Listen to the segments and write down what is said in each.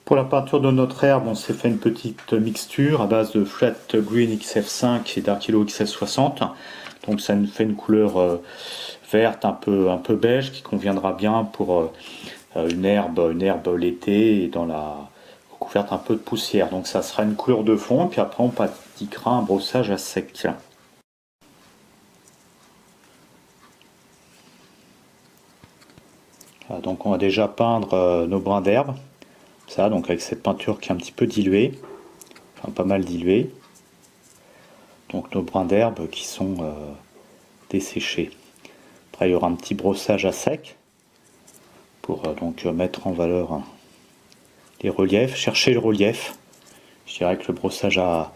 Pour la peinture de notre herbe, on s'est fait une petite mixture à base de Flat Green XF5 et d'Arkilo XF60. Donc ça nous fait une couleur verte, un peu beige, qui conviendra bien pour une herbe l'été et dans la recouverte un peu de poussière. Donc ça sera une couleur de fond, et puis après on pratiquera un brossage à sec. Voilà, donc on va déjà peindre nos brins d'herbe, ça, donc avec cette peinture qui est un petit peu diluée, enfin pas mal diluée. Donc nos brins d'herbe qui sont desséchés. Après il y aura un petit brossage à sec pour donc mettre en valeur les reliefs, chercher le relief. Je dirais que le brossage à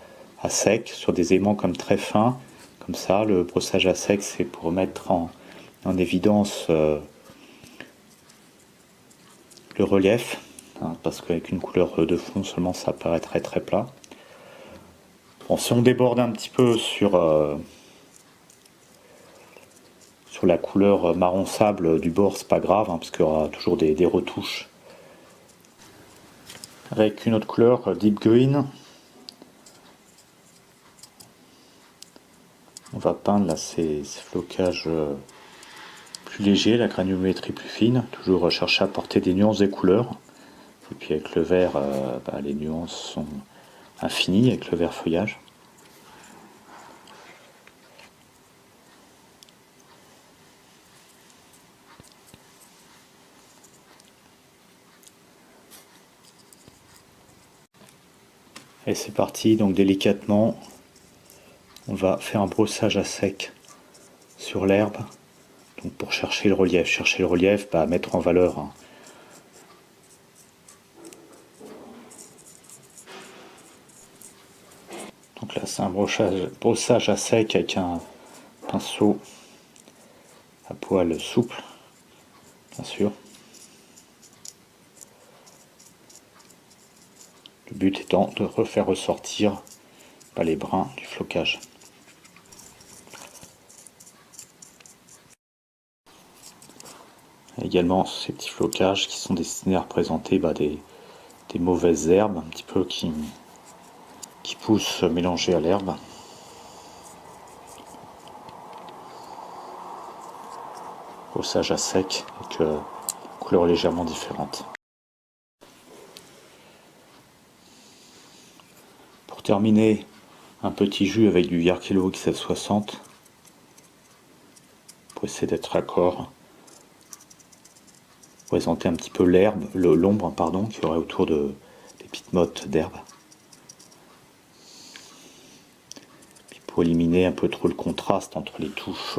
sec sur des aimants comme très fins, comme ça, le brossage à sec c'est pour mettre en évidence le relief, hein, parce qu'avec une couleur de fond seulement ça paraît très très plat. Bon, si on déborde un petit peu sur la couleur marron sable du bord, c'est pas grave, hein, parce qu'il y aura toujours des retouches. Avec une autre couleur, deep green, on va peindre là ces flocages plus légers, la granulométrie plus fine, toujours rechercher à apporter des nuances des couleurs. Et puis avec le vert, les nuances sont infinies avec le vert feuillage. Et c'est parti, donc délicatement, on va faire un brossage à sec sur l'herbe. Donc pour chercher le relief, mettre en valeur, hein. Donc là c'est un brossage à sec avec un pinceau à poil souple, bien sûr. Le but étant de refaire ressortir les brins du flocage. Également ces petits flocages qui sont destinés à représenter des mauvaises herbes, un petit peu qui poussent mélangées à l'herbe. Brossage à sec avec couleurs légèrement différentes. Pour terminer, un petit jus avec du Yarkilo XF60 pour essayer d'être raccord. Présenter un petit peu l'ombre qu'il y aurait autour des petites mottes d'herbe. Puis pour éliminer un peu trop le contraste entre les touffes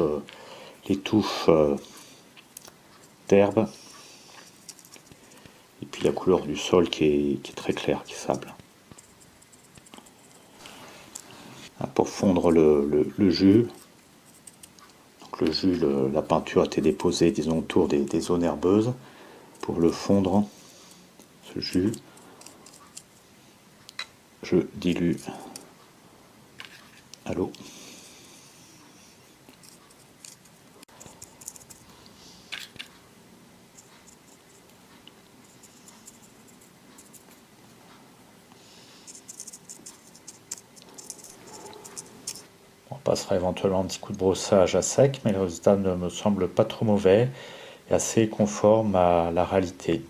d'herbe et puis la couleur du sol qui est très claire, qui est sable. Pour fondre le jus, donc le jus, la peinture a été déposée disons autour des zones herbeuses. Pour le fondre, ce jus, je dilue à l'eau. On passera éventuellement un petit coup de brossage à sec, mais le résultat ne me semble pas trop mauvais et assez conforme à la réalité.